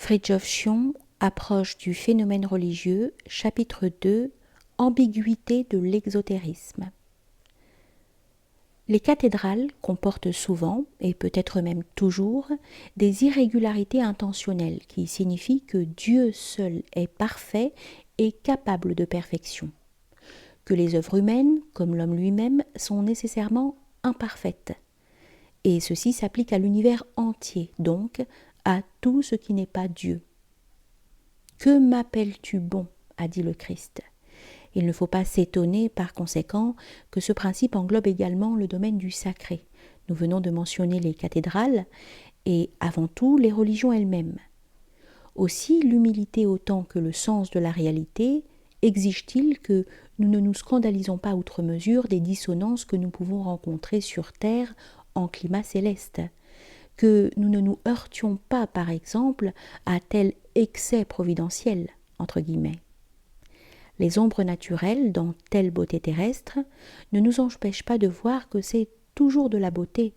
Fridtjof Schion, Approche du phénomène religieux, chapitre 2, Ambiguïté de l'exotérisme. Les cathédrales comportent souvent, et peut-être même toujours, des irrégularités intentionnelles qui signifient que Dieu seul est parfait et capable de perfection, que les œuvres humaines, comme l'homme lui-même, sont nécessairement imparfaites. Et ceci s'applique à l'univers entier, donc à tout ce qui n'est pas Dieu. « Que m'appelles-tu bon ?» a dit le Christ. Il ne faut pas s'étonner par conséquent que ce principe englobe également le domaine du sacré. Nous venons de mentionner les cathédrales et avant tout les religions elles-mêmes. Aussi l'humilité autant que le sens de la réalité exige-t-il que nous ne nous scandalisons pas outre mesure des dissonances que nous pouvons rencontrer sur terre en climat céleste, que nous ne nous heurtions pas par exemple à tel excès providentiel, entre guillemets. Les ombres naturelles dans telle beauté terrestre ne nous empêchent pas de voir que c'est toujours de la beauté,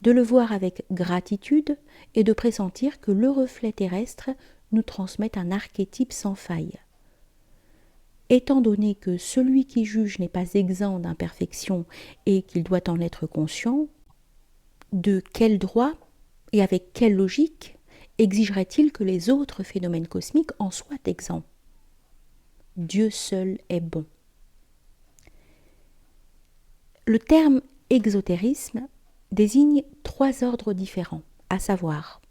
de le voir avec gratitude et de pressentir que le reflet terrestre nous transmet un archétype sans faille. Étant donné que celui qui juge n'est pas exempt d'imperfection et qu'il doit en être conscient, de quel droit et avec quelle logique exigerait-il que les autres phénomènes cosmiques en soient exempts ? Dieu seul est bon. Le terme exotérisme désigne 3 ordres différents, à savoir,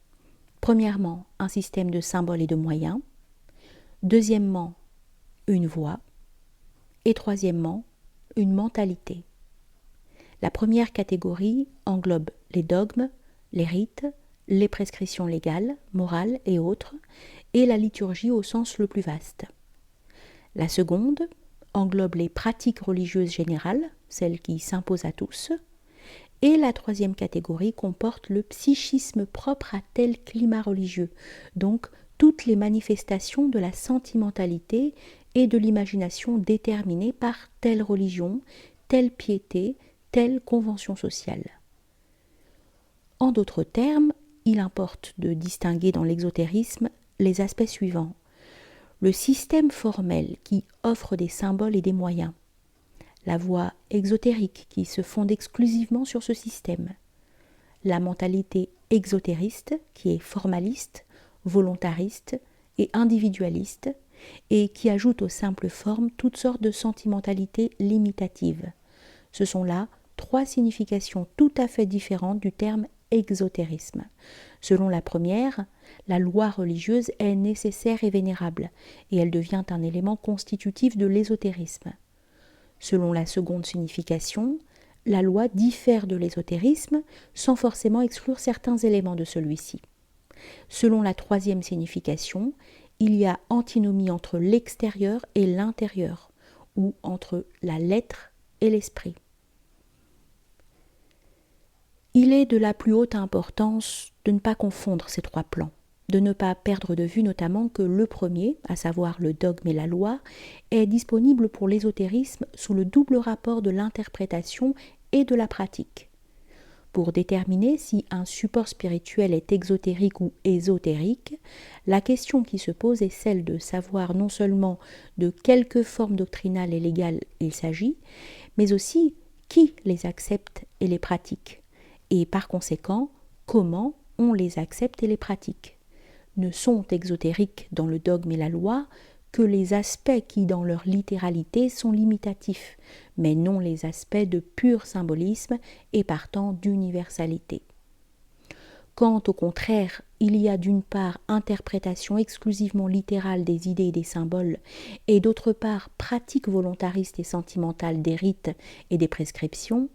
premièrement, un système de symboles et de moyens, deuxièmement, une voie, et troisièmement, une mentalité. La première catégorie englobe les dogmes, les rites, les prescriptions légales, morales et autres, et la liturgie au sens le plus vaste. La seconde englobe les pratiques religieuses générales, celles qui s'imposent à tous, et la troisième catégorie comporte le psychisme propre à tel climat religieux, donc toutes les manifestations de la sentimentalité et de l'imagination déterminées par telle religion, telle piété, telle convention sociale. En d'autres termes, il importe de distinguer dans l'exotérisme les aspects suivants. Le système formel qui offre des symboles et des moyens, la voie exotérique qui se fonde exclusivement sur ce système, la mentalité exotériste qui est formaliste, volontariste et individualiste et qui ajoute aux simples formes toutes sortes de sentimentalités limitatives. Ce sont là 3 significations tout à fait différentes du terme exotérisme. Selon la première, la loi religieuse est nécessaire et vénérable, et elle devient un élément constitutif de l'ésotérisme. Selon la seconde signification, la loi diffère de l'ésotérisme sans forcément exclure certains éléments de celui-ci. Selon la troisième signification, il y a antinomie entre l'extérieur et l'intérieur, ou entre la lettre et l'esprit. Il est de la plus haute importance de ne pas confondre ces 3 plans, de ne pas perdre de vue notamment que le premier, à savoir le dogme et la loi, est disponible pour l'ésotérisme sous le double rapport de l'interprétation et de la pratique. Pour déterminer si un support spirituel est exotérique ou ésotérique, la question qui se pose est celle de savoir non seulement de quelque forme doctrinale et légale il s'agit, mais aussi qui les accepte et les pratique. Et par conséquent, comment on les accepte et les pratique. Ne sont exotériques dans le dogme et la loi que les aspects qui, dans leur littéralité, sont limitatifs, mais non les aspects de pur symbolisme et partant d'universalité. Quand, au contraire, il y a d'une part interprétation exclusivement littérale des idées et des symboles, et d'autre part pratique volontariste et sentimentale des rites et des prescriptions,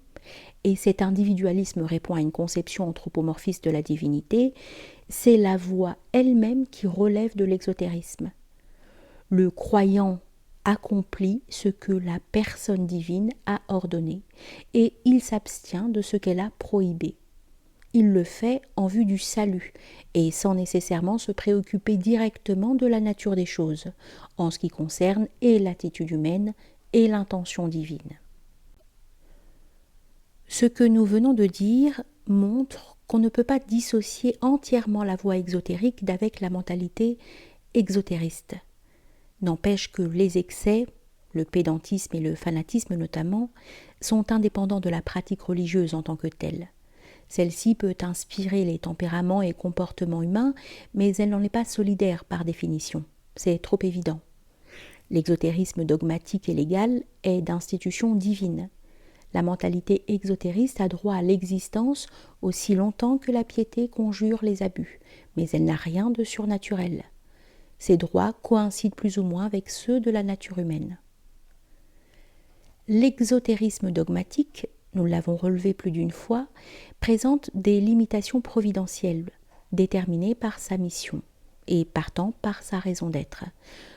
et cet individualisme répond à une conception anthropomorphiste de la divinité, c'est la voie elle-même qui relève de l'exotérisme. Le croyant accomplit ce que la personne divine a ordonné, et il s'abstient de ce qu'elle a prohibé. Il le fait en vue du salut, et sans nécessairement se préoccuper directement de la nature des choses, en ce qui concerne et l'attitude humaine et l'intention divine. Ce que nous venons de dire montre qu'on ne peut pas dissocier entièrement la voie exotérique d'avec la mentalité exotériste. N'empêche que les excès, le pédantisme et le fanatisme notamment, sont indépendants de la pratique religieuse en tant que telle. Celle-ci peut inspirer les tempéraments et comportements humains, mais elle n'en est pas solidaire par définition. C'est trop évident. L'exotérisme dogmatique et légal est d'institution divine. La mentalité exotériste a droit à l'existence aussi longtemps que la piété conjure les abus, mais elle n'a rien de surnaturel. Ces droits coïncident plus ou moins avec ceux de la nature humaine. L'exotérisme dogmatique, nous l'avons relevé plus d'une fois, présente des limitations providentielles, déterminées par sa mission et partant par sa raison d'être.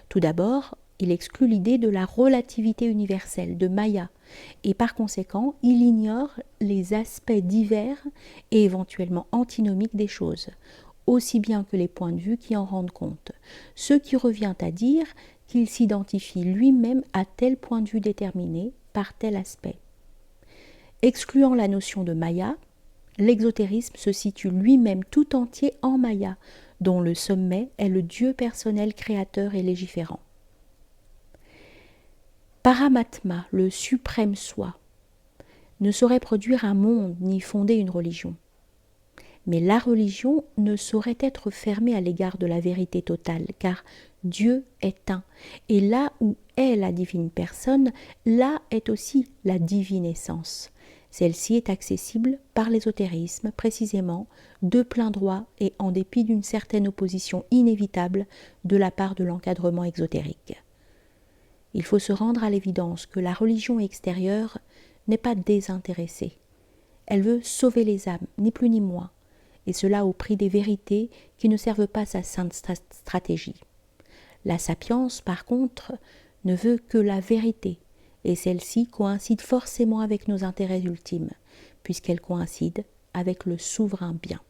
Tout d'abord, il exclut l'idée de la relativité universelle, de Maya, et par conséquent, il ignore les aspects divers et éventuellement antinomiques des choses, aussi bien que les points de vue qui en rendent compte, ce qui revient à dire qu'il s'identifie lui-même à tel point de vue déterminé par tel aspect. Excluant la notion de Maya, l'exotérisme se situe lui-même tout entier en Maya, dont le sommet est le Dieu personnel créateur et légiférant. Paramatma, le suprême soi, ne saurait produire un monde ni fonder une religion. Mais la religion ne saurait être fermée à l'égard de la vérité totale, car Dieu est un, et là où est la divine personne, là est aussi la divine essence. Celle-ci est accessible par l'ésotérisme, précisément, de plein droit et en dépit d'une certaine opposition inévitable de la part de l'encadrement exotérique. Il faut se rendre à l'évidence que la religion extérieure n'est pas désintéressée. Elle veut sauver les âmes, ni plus ni moins, et cela au prix des vérités qui ne servent pas sa sainte stratégie. La sapience, par contre, ne veut que la vérité, et celle-ci coïncide forcément avec nos intérêts ultimes, puisqu'elle coïncide avec le souverain bien.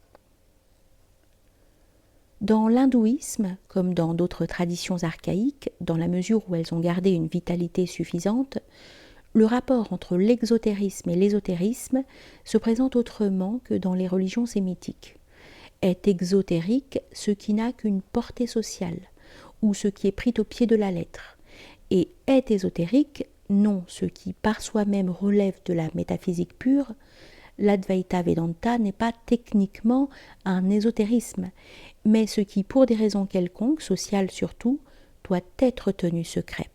Dans l'hindouisme, comme dans d'autres traditions archaïques, dans la mesure où elles ont gardé une vitalité suffisante, le rapport entre l'exotérisme et l'ésotérisme se présente autrement que dans les religions sémitiques. Est exotérique ce qui n'a qu'une portée sociale, ou ce qui est pris au pied de la lettre, et est ésotérique non ce qui par soi-même relève de la métaphysique pure. L'Advaita Vedanta n'est pas techniquement un ésotérisme, mais ce qui, pour des raisons quelconques, sociales surtout, doit être tenu secret.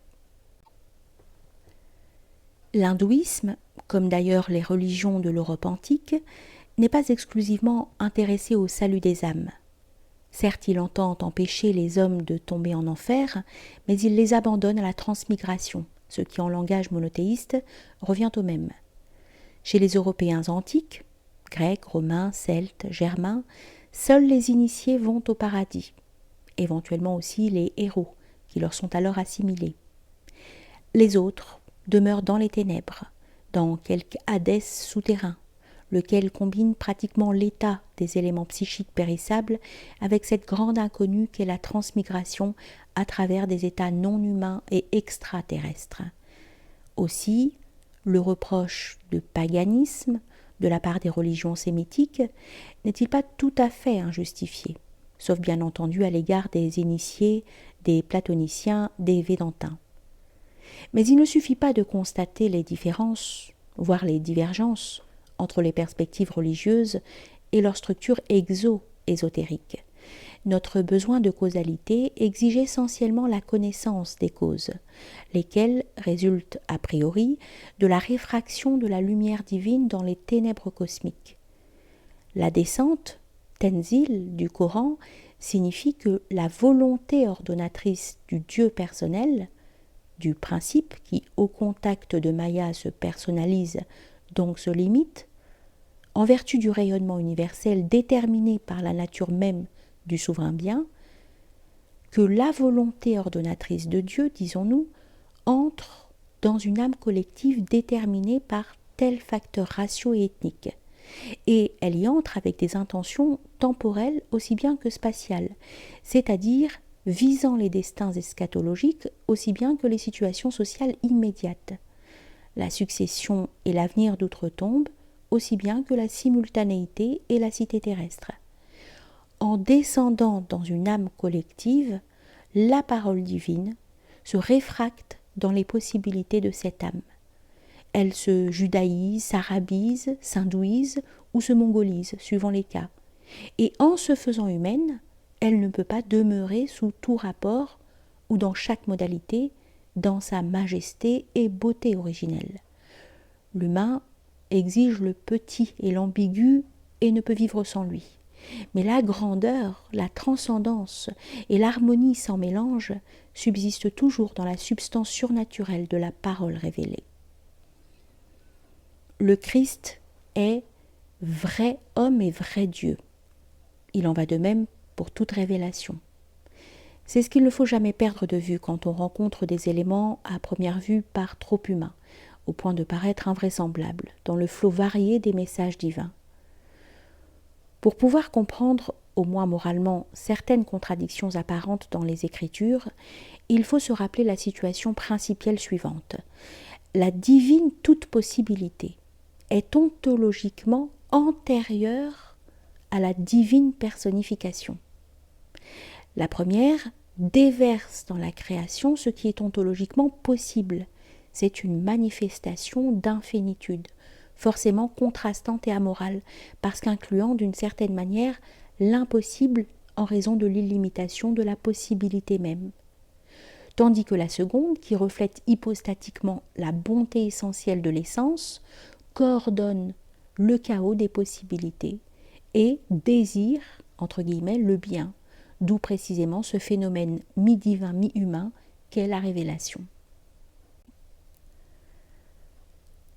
L'hindouisme, comme d'ailleurs les religions de l'Europe antique, n'est pas exclusivement intéressé au salut des âmes. Certes, il entend empêcher les hommes de tomber en enfer, mais il les abandonne à la transmigration, ce qui en langage monothéiste revient au même. Chez les Européens antiques, Grecs, Romains, Celtes, Germains, seuls les initiés vont au paradis, éventuellement aussi les héros, qui leur sont alors assimilés. Les autres demeurent dans les ténèbres, dans quelque Hadès souterrain, lequel combine pratiquement l'état des éléments psychiques périssables avec cette grande inconnue qu'est la transmigration à travers des états non humains et extraterrestres. Aussi, le reproche de paganisme de la part des religions sémitiques n'est-il pas tout à fait injustifié, sauf bien entendu à l'égard des initiés, des platoniciens, des védantins. Mais il ne suffit pas de constater les différences, voire les divergences, entre les perspectives religieuses et leur structure exo-ésotérique. Notre besoin de causalité exige essentiellement la connaissance des causes, lesquelles résultent a priori de la réfraction de la lumière divine dans les ténèbres cosmiques. La descente, tenzil, du Coran, signifie que la volonté ordonnatrice du Dieu personnel, du principe qui, au contact de Maya, se personnalise, donc se limite, en vertu du rayonnement universel déterminé par la nature même du souverain bien, que la volonté ordonnatrice de Dieu, disons-nous, entre dans une âme collective déterminée par tel facteur ratio et ethnique. Et elle y entre avec des intentions temporelles aussi bien que spatiales, c'est-à-dire visant les destins eschatologiques aussi bien que les situations sociales immédiates. La succession et l'avenir d'outre-tombe, aussi bien que la simultanéité et la cité terrestre. En descendant dans une âme collective, la parole divine se réfracte dans les possibilités de cette âme. Elle se judaïse, s'arabise, s'hindouise ou se mongolise, suivant les cas. Et en se faisant humaine, elle ne peut pas demeurer sous tout rapport ou dans chaque modalité, dans sa majesté et beauté originelle. L'humain exige le petit et l'ambigu et ne peut vivre sans lui. Mais la grandeur, la transcendance et l'harmonie sans mélange subsistent toujours dans la substance surnaturelle de la parole révélée. Le Christ est vrai homme et vrai Dieu. Il en va de même pour toute révélation. C'est ce qu'il ne faut jamais perdre de vue quand on rencontre des éléments à première vue par trop humains, au point de paraître invraisemblables, dans le flot varié des messages divins. Pour pouvoir comprendre, au moins moralement, certaines contradictions apparentes dans les Écritures, il faut se rappeler la situation principielle suivante. La divine toute possibilité est ontologiquement antérieure à la divine personnification. La première déverse dans la création ce qui est ontologiquement possible. C'est une manifestation d'infinitude, forcément contrastante et amorale, parce qu'incluant d'une certaine manière l'impossible en raison de l'illimitation de la possibilité même. Tandis que la seconde, qui reflète hypostatiquement la bonté essentielle de l'essence, coordonne le chaos des possibilités et désire, entre guillemets, le bien, d'où précisément ce phénomène mi-divin, mi-humain qu'est la révélation.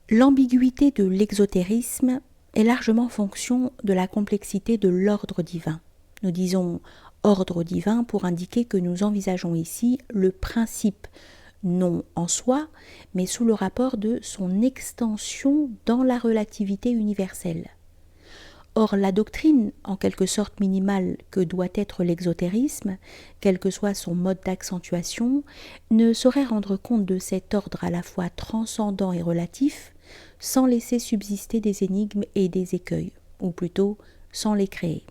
L'ambiguïté de l'exotérisme est largement fonction de la complexité de l'ordre divin. Nous disons ordre divin pour indiquer que nous envisageons ici le principe, non en soi, mais sous le rapport de son extension dans la relativité universelle. Or, la doctrine, en quelque sorte minimale, que doit être l'exotérisme, quel que soit son mode d'accentuation, ne saurait rendre compte de cet ordre à la fois transcendant et relatif, sans laisser subsister des énigmes et des écueils, ou plutôt sans les créer.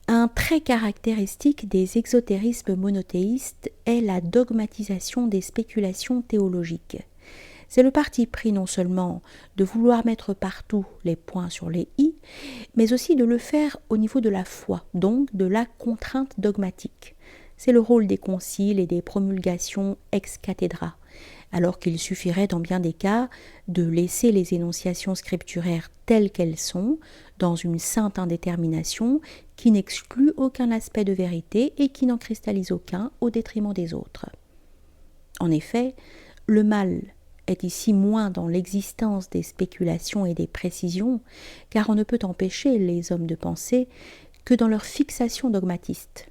Un trait caractéristique des exotérismes monothéistes est la dogmatisation des spéculations théologiques. C'est le parti pris non seulement de vouloir mettre partout les points sur les i, mais aussi de le faire au niveau de la foi, donc de la contrainte dogmatique. C'est le rôle des conciles et des promulgations ex cathedra, alors qu'il suffirait dans bien des cas de laisser les énonciations scripturaires telles qu'elles sont, dans une sainte indétermination qui n'exclut aucun aspect de vérité et qui n'en cristallise aucun au détriment des autres. En effet, le mal est ici moins dans l'existence des spéculations et des précisions, car on ne peut empêcher les hommes de penser que dans leur fixation dogmatiste.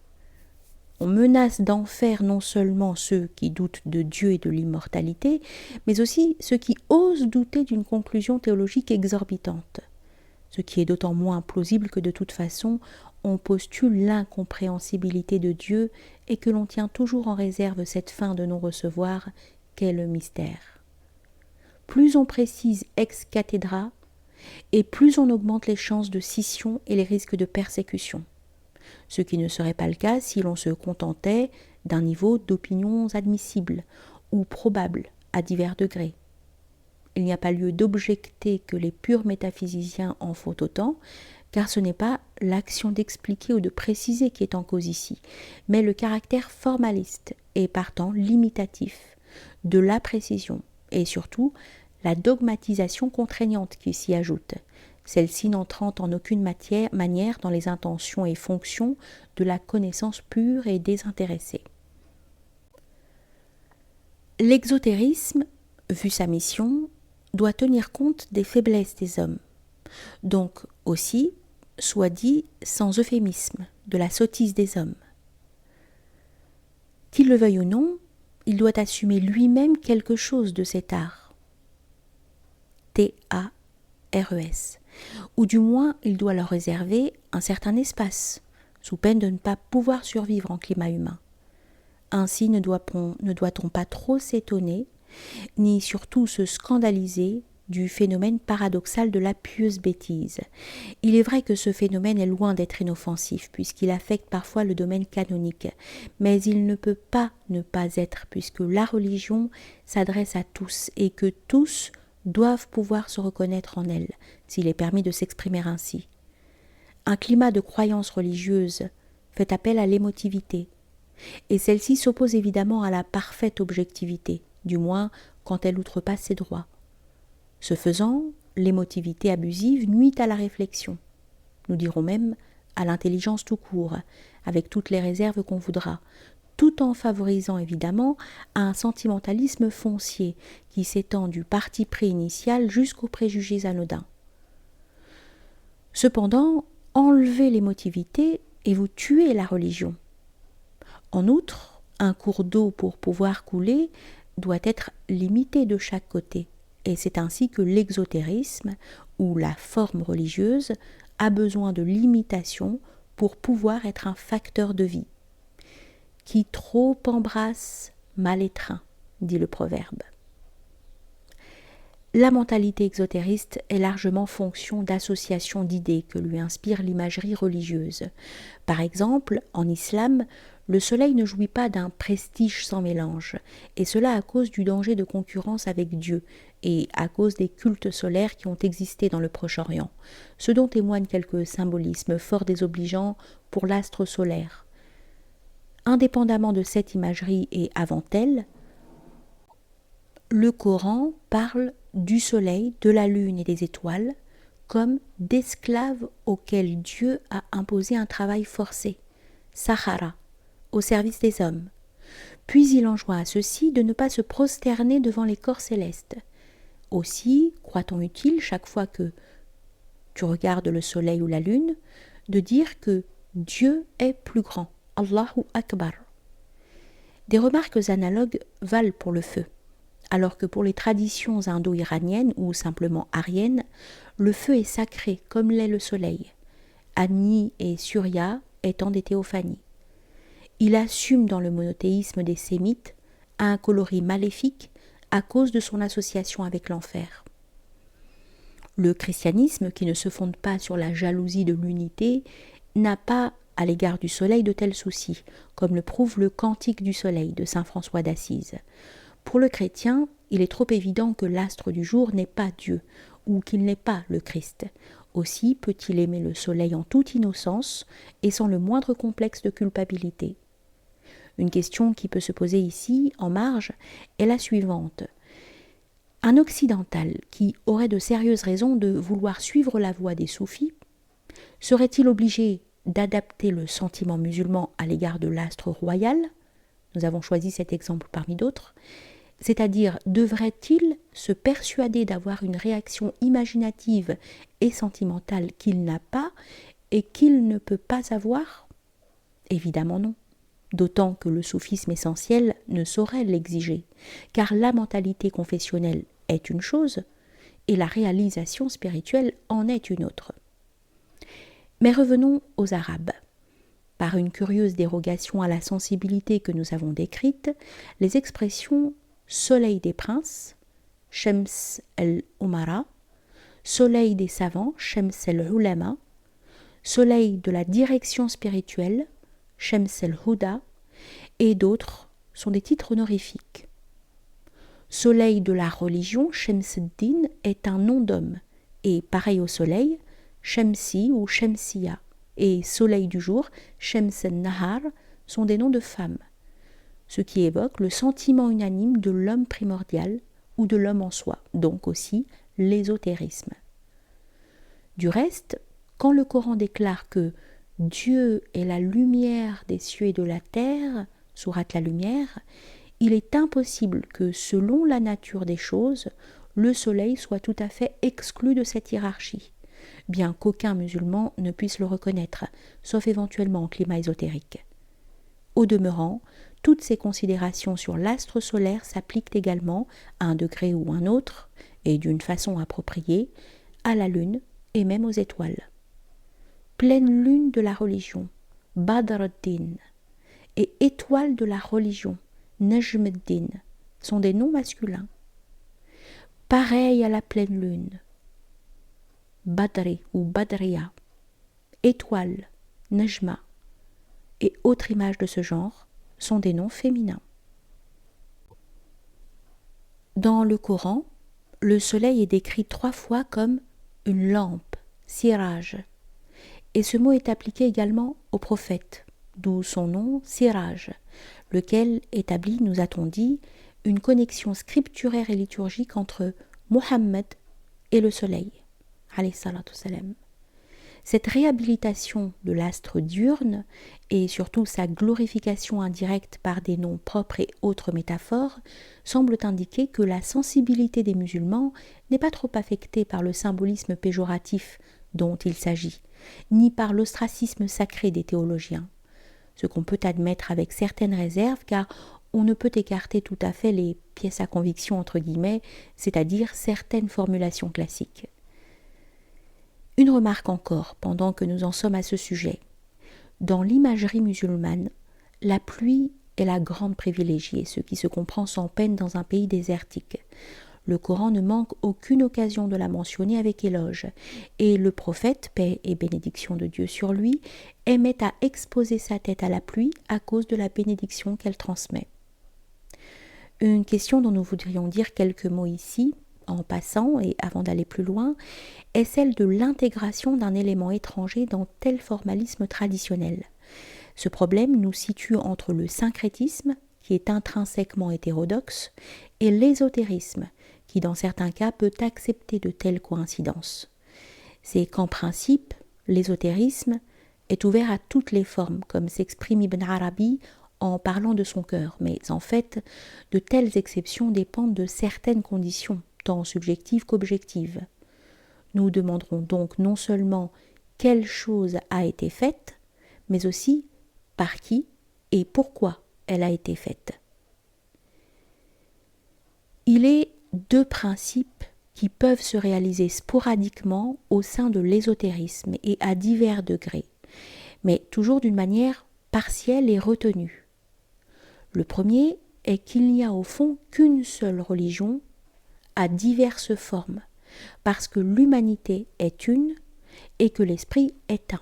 On menace d'en faire non seulement ceux qui doutent de Dieu et de l'immortalité, mais aussi ceux qui osent douter d'une conclusion théologique exorbitante. Ce qui est d'autant moins plausible que de toute façon, on postule l'incompréhensibilité de Dieu et que l'on tient toujours en réserve cette fin de non-recevoir qu'est le mystère. Plus on précise ex cathedra, et plus on augmente les chances de scission et les risques de persécution. Ce qui ne serait pas le cas si l'on se contentait d'un niveau d'opinions admissibles ou probables à divers degrés. Il n'y a pas lieu d'objecter que les purs métaphysiciens en font autant, car ce n'est pas l'action d'expliquer ou de préciser qui est en cause ici, mais le caractère formaliste et partant limitatif de la précision, et surtout la dogmatisation contraignante qui s'y ajoute, celle-ci n'entrant en aucune manière dans les intentions et fonctions de la connaissance pure et désintéressée. L'exotérisme, vu sa mission, doit tenir compte des faiblesses des hommes, donc aussi, soit dit sans euphémisme, de la sottise des hommes. Qu'il le veuille ou non, il doit assumer lui-même quelque chose de cet art. T-A-R-E-S. Ou du moins, il doit leur réserver un certain espace, sous peine de ne pas pouvoir survivre en climat humain. Ainsi ne doit-on pas trop s'étonner, ni surtout se scandaliser du phénomène paradoxal de la pieuse bêtise. Il est vrai que ce phénomène est loin d'être inoffensif, puisqu'il affecte parfois le domaine canonique, mais il ne peut pas ne pas être, puisque la religion s'adresse à tous, et que tous doivent pouvoir se reconnaître en elle, s'il est permis de s'exprimer ainsi. Un climat de croyance religieuse fait appel à l'émotivité, et celle-ci s'oppose évidemment à la parfaite objectivité, du moins quand elle outrepasse ses droits. Ce faisant, l'émotivité abusive nuit à la réflexion, nous dirons même à l'intelligence tout court, avec toutes les réserves qu'on voudra, tout en favorisant évidemment un sentimentalisme foncier qui s'étend du parti pris initial jusqu'aux préjugés anodins. Cependant, enlevez l'émotivité et vous tuez la religion. En outre, un cours d'eau pour pouvoir couler doit être limité de chaque côté. Et c'est ainsi que l'exotérisme, ou la forme religieuse, a besoin de limitation pour pouvoir être un facteur de vie. Qui trop embrasse, mal étreint, dit le proverbe. La mentalité exotériste est largement fonction d'associations d'idées que lui inspire l'imagerie religieuse. Par exemple, en islam, le soleil ne jouit pas d'un prestige sans mélange, et cela à cause du danger de concurrence avec Dieu, et à cause des cultes solaires qui ont existé dans le Proche-Orient, ce dont témoignent quelques symbolismes fort désobligeants pour l'astre solaire. Indépendamment de cette imagerie et avant elle, le Coran parle du soleil, de la lune et des étoiles comme d'esclaves auxquels Dieu a imposé un travail forcé, Sahara, au service des hommes. Puis il enjoint à ceux-ci de ne pas se prosterner devant les corps célestes. Aussi, croit-on utile, chaque fois que tu regardes le soleil ou la lune, de dire que Dieu est plus grand, Allahu Akbar. Des remarques analogues valent pour le feu, alors que pour les traditions indo-iraniennes ou simplement aryennes, le feu est sacré comme l'est le soleil, Agni et Surya étant des théophanies. Il assume dans le monothéisme des sémites un coloris maléfique à cause de son association avec l'enfer. Le christianisme, qui ne se fonde pas sur la jalousie de l'unité, n'a pas à l'égard du soleil de tels soucis, comme le prouve le Cantique du soleil de saint François d'Assise. Pour le chrétien, il est trop évident que l'astre du jour n'est pas Dieu, ou qu'il n'est pas le Christ. Aussi peut-il aimer le soleil en toute innocence et sans le moindre complexe de culpabilité. Une question qui peut se poser ici, en marge, est la suivante. Un occidental qui aurait de sérieuses raisons de vouloir suivre la voie des soufis, serait-il obligé d'adapter le sentiment musulman à l'égard de l'astre royal ? Nous avons choisi cet exemple parmi d'autres. C'est-à-dire, devrait-il se persuader d'avoir une réaction imaginative et sentimentale qu'il n'a pas et qu'il ne peut pas avoir ? Évidemment non. D'autant que le soufisme essentiel ne saurait l'exiger, car la mentalité confessionnelle est une chose, et la réalisation spirituelle en est une autre. Mais revenons aux Arabes. Par une curieuse dérogation à la sensibilité que nous avons décrite, les expressions « soleil des princes » Shams el-Umara, « soleil des savants » Shams el-Ulama, « soleil de la direction spirituelle » Shams el-Huda, et d'autres sont des titres honorifiques. Soleil de la religion, Shamsuddin, est un nom d'homme, et pareil au soleil, Shamsi ou Shamsiya, et soleil du jour, Shams el-Nahar, sont des noms de femmes, ce qui évoque le sentiment unanime de l'homme primordial ou de l'homme en soi, donc aussi l'ésotérisme. Du reste, quand le Coran déclare que Dieu est la lumière des cieux et de la terre, sourate la lumière, il est impossible que, selon la nature des choses, le soleil soit tout à fait exclu de cette hiérarchie, bien qu'aucun musulman ne puisse le reconnaître, sauf éventuellement en climat ésotérique. Au demeurant, toutes ces considérations sur l'astre solaire s'appliquent également, à un degré ou un autre, et d'une façon appropriée, à la lune et même aux étoiles. Pleine lune de la religion, Badr ad-Din, et étoile de la religion, Najm ad-Din, sont des noms masculins. pareil à la pleine lune, Badri ou Badriya, étoile, Najma, et autres images de ce genre sont des noms féminins. Dans le Coran, le soleil est décrit 3 fois comme une lampe, siraj, et ce mot est appliqué également au prophète, d'où son nom Siraj, lequel établit, nous a-t-on dit, une connexion scripturaire et liturgique entre Mohammed et le soleil, alayhi salatu salam. Cette réhabilitation de l'astre diurne et surtout sa glorification indirecte par des noms propres et autres métaphores semblent indiquer que la sensibilité des musulmans n'est pas trop affectée par le symbolisme péjoratif dont il s'agit, ni par l'ostracisme sacré des théologiens. Ce qu'on peut admettre avec certaines réserves, car on ne peut écarter tout à fait les pièces à conviction entre guillemets, c'est-à-dire certaines formulations classiques. Une remarque encore, pendant que nous en sommes à ce sujet. Dans l'imagerie musulmane, la pluie est la grande privilégiée, ce qui se comprend sans peine dans un pays désertique. Le Coran ne manque aucune occasion de la mentionner avec éloge, et le prophète, paix et bénédiction de Dieu sur lui, aimait à exposer sa tête à la pluie à cause de la bénédiction qu'elle transmet. Une question dont nous voudrions dire quelques mots ici, en passant et avant d'aller plus loin, est celle de l'intégration d'un élément étranger dans tel formalisme traditionnel. Ce problème nous situe entre le syncrétisme, qui est intrinsèquement hétérodoxe, et l'ésotérisme, qui dans certains cas peut accepter de telles coïncidences. C'est qu'en principe, l'ésotérisme est ouvert à toutes les formes, comme s'exprime Ibn Arabi en parlant de son cœur, mais en fait, de telles exceptions dépendent de certaines conditions, tant subjectives qu'objectives. Nous demanderons donc non seulement quelle chose a été faite, mais aussi par qui et pourquoi elle a été faite. Il est 2 principes qui peuvent se réaliser sporadiquement au sein de l'ésotérisme et à divers degrés, mais toujours d'une manière partielle et retenue. Le premier est qu'il n'y a au fond qu'une seule religion à diverses formes, parce que l'humanité est une et que l'esprit est un.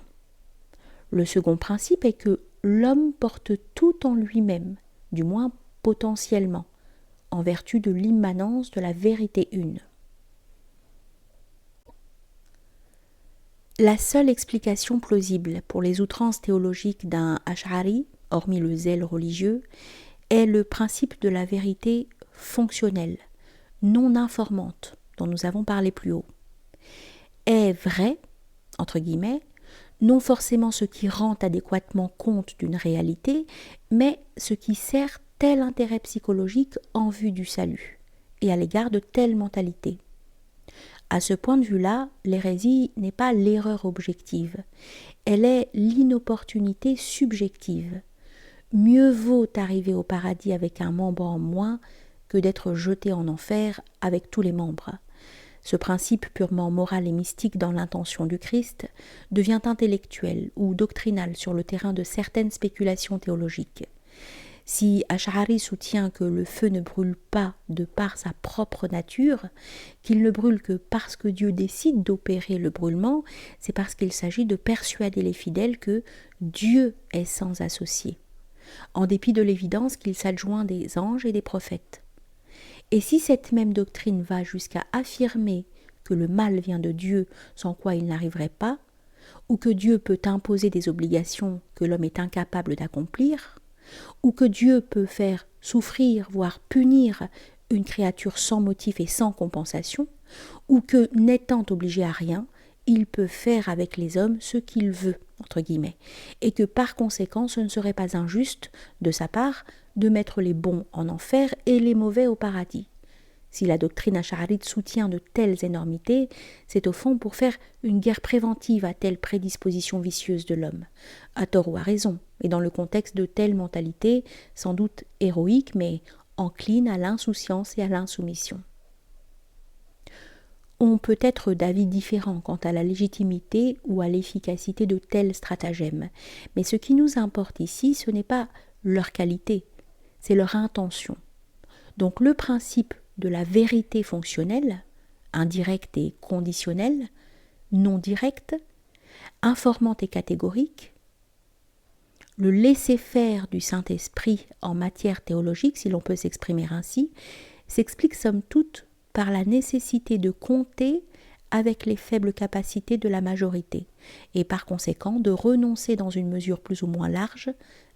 Le second principe est que l'homme porte tout en lui-même, du moins potentiellement, en vertu de l'immanence de la vérité une. La seule explication plausible pour les outrances théologiques d'un Ash'ari, hormis le zèle religieux, est le principe de la vérité fonctionnelle, non informante, dont nous avons parlé plus haut. Est vrai, entre guillemets, non forcément ce qui rend adéquatement compte d'une réalité, mais ce qui sert tel intérêt psychologique en vue du salut, et à l'égard de telle mentalité. À ce point de vue-là, l'hérésie n'est pas l'erreur objective, elle est l'inopportunité subjective. Mieux vaut arriver au paradis avec un membre en moins que d'être jeté en enfer avec tous les membres. Ce principe purement moral et mystique dans l'intention du Christ devient intellectuel ou doctrinal sur le terrain de certaines spéculations théologiques. Si Ash'ari soutient que le feu ne brûle pas de par sa propre nature, qu'il ne brûle que parce que Dieu décide d'opérer le brûlement, c'est parce qu'il s'agit de persuader les fidèles que Dieu est sans associé, en dépit de l'évidence qu'il s'adjoint des anges et des prophètes. Et si cette même doctrine va jusqu'à affirmer que le mal vient de Dieu sans quoi il n'arriverait pas, ou que Dieu peut imposer des obligations que l'homme est incapable d'accomplir, ou que Dieu peut faire souffrir, voire punir une créature sans motif et sans compensation, ou que, n'étant obligé à rien, il peut faire avec les hommes ce qu'il veut, entre guillemets, et que par conséquent ce ne serait pas injuste, de sa part, de mettre les bons en enfer et les mauvais au paradis. Si la doctrine ash'arite soutient de telles énormités, c'est au fond pour faire une guerre préventive à telle prédisposition vicieuse de l'homme, à tort ou à raison, et dans le contexte de telles mentalités, sans doute héroïques, mais enclines à l'insouciance et à l'insoumission. On peut être d'avis différents quant à la légitimité ou à l'efficacité de tels stratagèmes, mais ce qui nous importe ici, ce n'est pas leur qualité, c'est leur intention. Donc le principe de la vérité fonctionnelle, indirecte et conditionnelle, non directe, informante et catégorique, le laisser-faire du Saint-Esprit en matière théologique, si l'on peut s'exprimer ainsi, s'explique somme toute par la nécessité de compter avec les faibles capacités de la majorité et par conséquent de renoncer dans une mesure plus ou moins large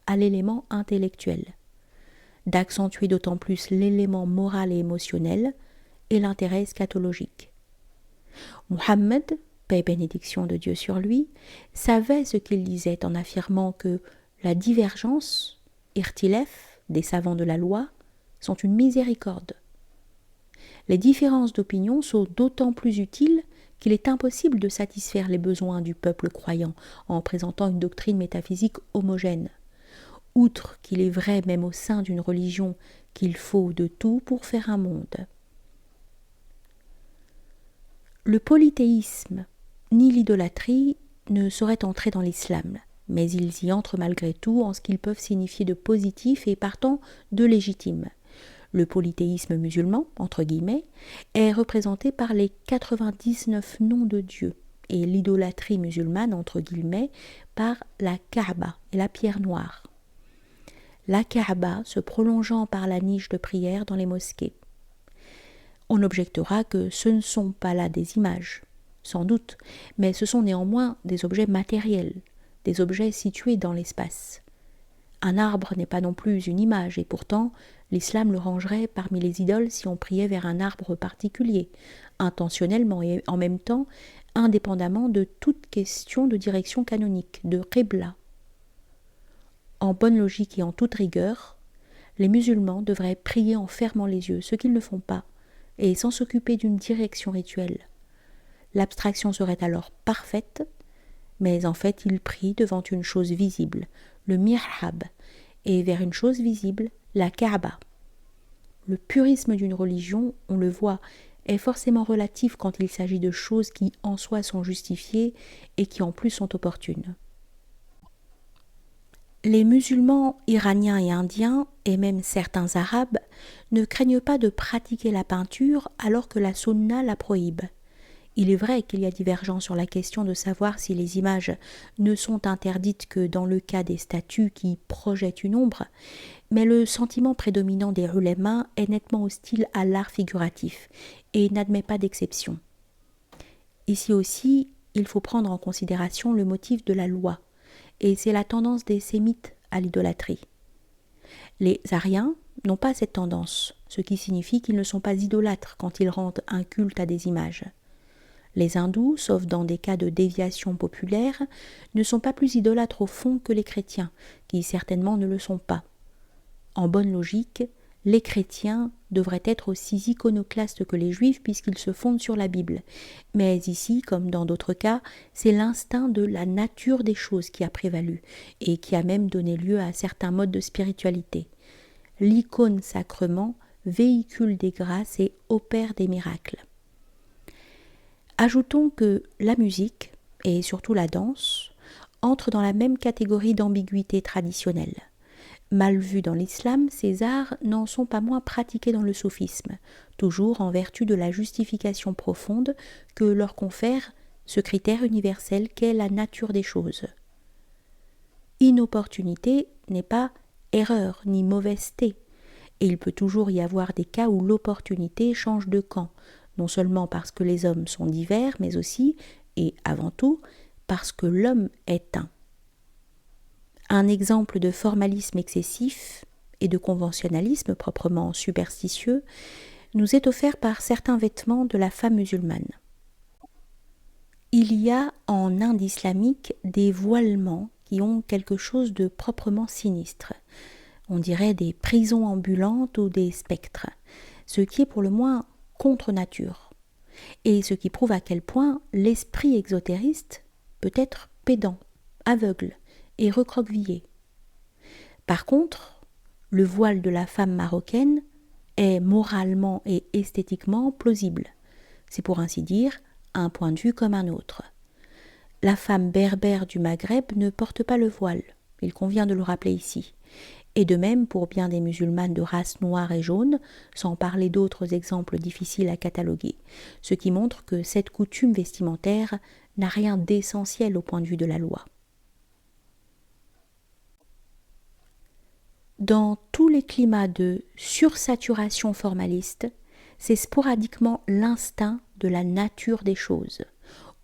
à l'élément intellectuel, d'accentuer d'autant plus l'élément moral et émotionnel et l'intérêt eschatologique. Mohammed, paix et bénédiction de Dieu sur lui, savait ce qu'il disait en affirmant que la divergence, irtilef, des savants de la loi, sont une miséricorde. Les différences d'opinion sont d'autant plus utiles qu'il est impossible de satisfaire les besoins du peuple croyant en présentant une doctrine métaphysique homogène. Outre qu'il est vrai même au sein d'une religion qu'il faut de tout pour faire un monde. Le polythéisme ni l'idolâtrie ne sauraient entrer dans l'islam, mais ils y entrent malgré tout en ce qu'ils peuvent signifier de positif et partant de légitime. Le polythéisme musulman, entre guillemets, est représenté par les 99 noms de Dieu et l'idolâtrie musulmane, entre guillemets, par la Kaaba et la pierre noire. La Kaaba se prolongeant par la niche de prière dans les mosquées. On objectera que ce ne sont pas là des images, sans doute, mais ce sont néanmoins des objets matériels, des objets situés dans l'espace. Un arbre n'est pas non plus une image, et pourtant l'islam le rangerait parmi les idoles si on priait vers un arbre particulier, intentionnellement et en même temps indépendamment de toute question de direction canonique, de qibla. En bonne logique et en toute rigueur, les musulmans devraient prier en fermant les yeux, ce qu'ils ne font pas, et sans s'occuper d'une direction rituelle. L'abstraction serait alors parfaite, mais en fait ils prient devant une chose visible, le mihrab, et vers une chose visible, la Kaaba. Le purisme d'une religion, on le voit, est forcément relatif quand il s'agit de choses qui en soi sont justifiées et qui en plus sont opportunes. Les musulmans iraniens et indiens, et même certains arabes, ne craignent pas de pratiquer la peinture alors que la sunna la prohibe. Il est vrai qu'il y a divergence sur la question de savoir si les images ne sont interdites que dans le cas des statues qui projettent une ombre, mais le sentiment prédominant des ulémas est nettement hostile à l'art figuratif et n'admet pas d'exception. Ici aussi, il faut prendre en considération le motif de la loi, et c'est la tendance des sémites à l'idolâtrie. Les Ariens n'ont pas cette tendance, ce qui signifie qu'ils ne sont pas idolâtres quand ils rendent un culte à des images. Les hindous, sauf dans des cas de déviation populaire, ne sont pas plus idolâtres au fond que les chrétiens, qui certainement ne le sont pas. En bonne logique, les chrétiens devraient être aussi iconoclastes que les juifs puisqu'ils se fondent sur la Bible. Mais ici, comme dans d'autres cas, c'est l'instinct de la nature des choses qui a prévalu et qui a même donné lieu à certains modes de spiritualité. L'icône sacrement véhicule des grâces et opère des miracles. Ajoutons que la musique, et surtout la danse, entrent dans la même catégorie d'ambiguïté traditionnelle. Mal vus dans l'islam, ces arts n'en sont pas moins pratiqués dans le soufisme, toujours en vertu de la justification profonde que leur confère ce critère universel qu'est la nature des choses. Inopportunité n'est pas erreur ni mauvaiseté, et il peut toujours y avoir des cas où l'opportunité change de camp, non seulement parce que les hommes sont divers, mais aussi, et avant tout, parce que l'homme est un. Un exemple de formalisme excessif et de conventionnalisme proprement superstitieux nous est offert par certains vêtements de la femme musulmane. Il y a en Inde islamique des voilements qui ont quelque chose de proprement sinistre. On dirait des prisons ambulantes ou des spectres, ce qui est pour le moins contre nature, et ce qui prouve à quel point l'esprit exotériste peut être pédant, aveugle et recroquevillé. Par contre, le voile de la femme marocaine est moralement et esthétiquement plausible. C'est pour ainsi dire un point de vue comme un autre. La femme berbère du Maghreb ne porte pas le voile, il convient de le rappeler ici, Et de même pour bien des musulmanes de race noire et jaune, sans parler d'autres exemples difficiles à cataloguer, ce qui montre que cette coutume vestimentaire n'a rien d'essentiel au point de vue de la loi. Dans tous les climats de sursaturation formaliste, c'est sporadiquement l'instinct de la nature des choses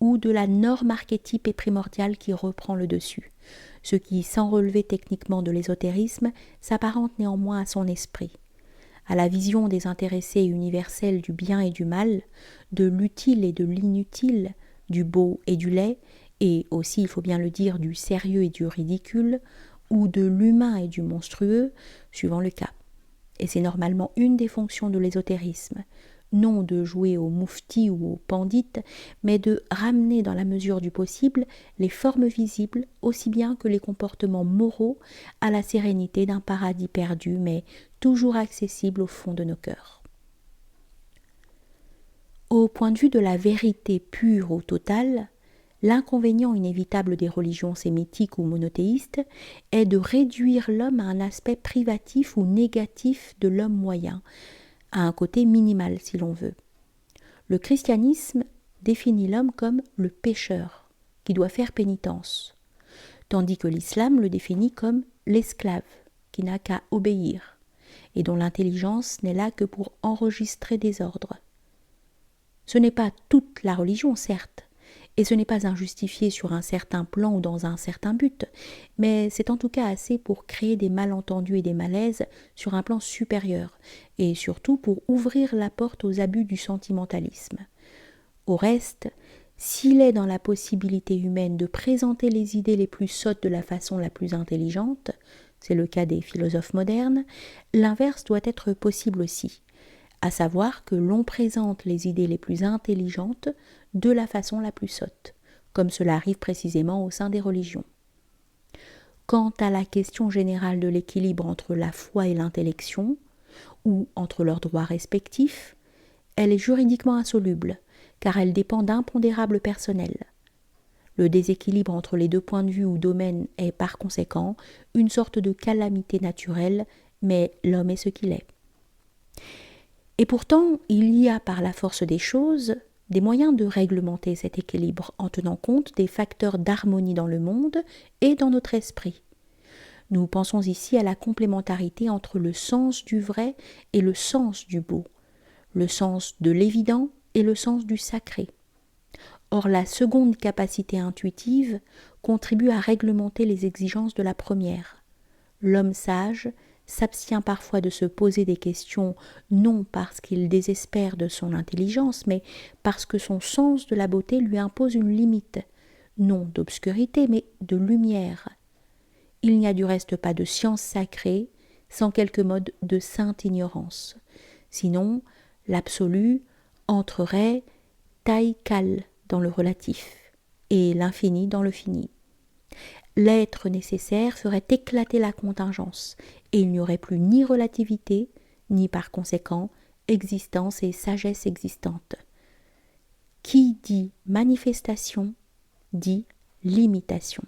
ou de la norme archétype et primordiale qui reprend le dessus, ce qui, sans relever techniquement de l'ésotérisme, s'apparente néanmoins à son esprit, à la vision désintéressée et universelle du bien et du mal, de l'utile et de l'inutile, du beau et du laid, et aussi, il faut bien le dire, du sérieux et du ridicule, ou de l'humain et du monstrueux, suivant le cas. Et c'est normalement une des fonctions de l'ésotérisme, non de jouer au moufti ou au pandit, mais de ramener dans la mesure du possible les formes visibles, aussi bien que les comportements moraux, à la sérénité d'un paradis perdu, mais toujours accessible au fond de nos cœurs. Au point de vue de la vérité pure ou totale, l'inconvénient inévitable des religions sémitiques ou monothéistes est de réduire l'homme à un aspect privatif ou négatif de l'homme moyen, à un côté minimal si l'on veut. Le christianisme définit l'homme comme le pécheur, qui doit faire pénitence, tandis que l'islam le définit comme l'esclave, qui n'a qu'à obéir, et dont l'intelligence n'est là que pour enregistrer des ordres. Ce n'est pas toute la religion, certes, et ce n'est pas injustifié sur un certain plan ou dans un certain but, mais c'est en tout cas assez pour créer des malentendus et des malaises sur un plan supérieur, et surtout pour ouvrir la porte aux abus du sentimentalisme. Au reste, s'il est dans la possibilité humaine de présenter les idées les plus sottes de la façon la plus intelligente, c'est le cas des philosophes modernes, l'inverse doit être possible aussi, à savoir que l'on présente les idées les plus intelligentes de la façon la plus sotte, comme cela arrive précisément au sein des religions. Quant à la question générale de l'équilibre entre la foi et l'intellection, ou entre leurs droits respectifs, elle est juridiquement insoluble, car elle dépend d'impondérables personnels. Le déséquilibre entre les deux points de vue ou domaines est par conséquent une sorte de calamité naturelle, mais l'homme est ce qu'il est. Et pourtant, il y a par la force des choses des moyens de réglementer cet équilibre en tenant compte des facteurs d'harmonie dans le monde et dans notre esprit. Nous pensons ici à la complémentarité entre le sens du vrai et le sens du beau, le sens de l'évident et le sens du sacré. Or, la seconde capacité intuitive contribue à réglementer les exigences de la première. L'homme sage s'abstient parfois de se poser des questions non parce qu'il désespère de son intelligence, mais parce que son sens de la beauté lui impose une limite, non d'obscurité, mais de lumière. Il n'y a du reste pas de science sacrée sans quelque mode de sainte ignorance. Sinon, l'absolu entrerait taille cale dans le relatif et l'infini dans le fini. L'être nécessaire ferait éclater la contingence, et il n'y aurait plus ni relativité, ni par conséquent existence et sagesse existante. Qui dit manifestation, dit limitation.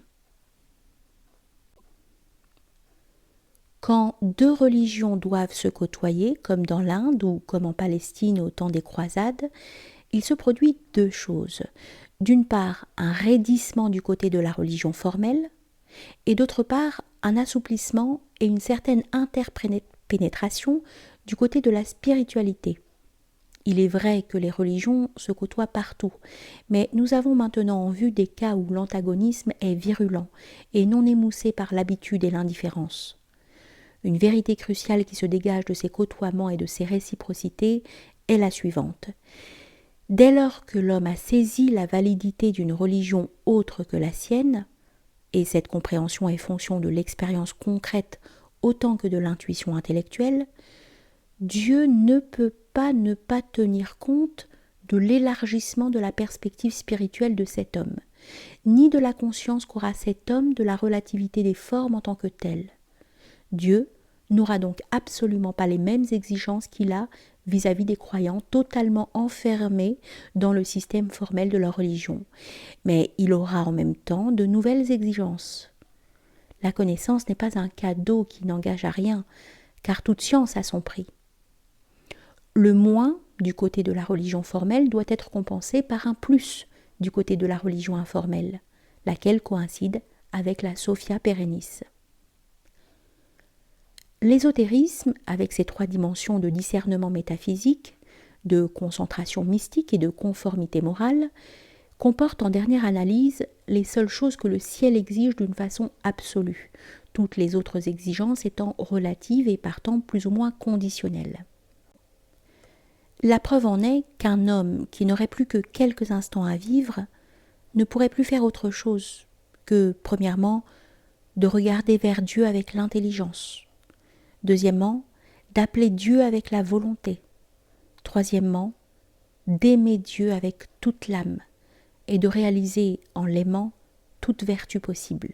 Quand deux religions doivent se côtoyer, comme dans l'Inde ou comme en Palestine au temps des croisades, il se produit deux choses. D'une part, un raidissement du côté de la religion formelle, et d'autre part, un assouplissement et une certaine interpénétration du côté de la spiritualité. Il est vrai que les religions se côtoient partout, mais nous avons maintenant en vue des cas où l'antagonisme est virulent et non émoussé par l'habitude et l'indifférence. Une vérité cruciale qui se dégage de ces côtoiements et de ces réciprocités est la suivante. Dès lors que l'homme a saisi la validité d'une religion autre que la sienne, et cette compréhension est fonction de l'expérience concrète autant que de l'intuition intellectuelle, Dieu ne peut pas ne pas tenir compte de l'élargissement de la perspective spirituelle de cet homme, ni de la conscience qu'aura cet homme de la relativité des formes en tant que telles. Dieu n'aura donc absolument pas les mêmes exigences qu'il a vis-à-vis des croyants totalement enfermés dans le système formel de leur religion, mais il aura en même temps de nouvelles exigences. La connaissance n'est pas un cadeau qui n'engage à rien, car toute science a son prix. Le moins du côté de la religion formelle doit être compensé par un plus du côté de la religion informelle, laquelle coïncide avec la Sophia Perennis. L'ésotérisme, avec ses 3 dimensions de discernement métaphysique, de concentration mystique et de conformité morale, comporte en dernière analyse les seules choses que le ciel exige d'une façon absolue, toutes les autres exigences étant relatives et partant plus ou moins conditionnelles. La preuve en est qu'un homme qui n'aurait plus que quelques instants à vivre ne pourrait plus faire autre chose que, premièrement, de regarder vers Dieu avec l'intelligence. Deuxièmement, d'appeler Dieu avec la volonté. Troisièmement, d'aimer Dieu avec toute l'âme et de réaliser en l'aimant toute vertu possible.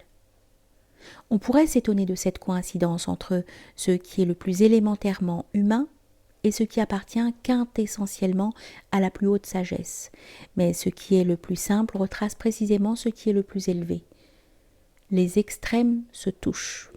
On pourrait s'étonner de cette coïncidence entre ce qui est le plus élémentairement humain et ce qui appartient quintessentiellement à la plus haute sagesse, mais ce qui est le plus simple retrace précisément ce qui est le plus élevé. Les extrêmes se touchent.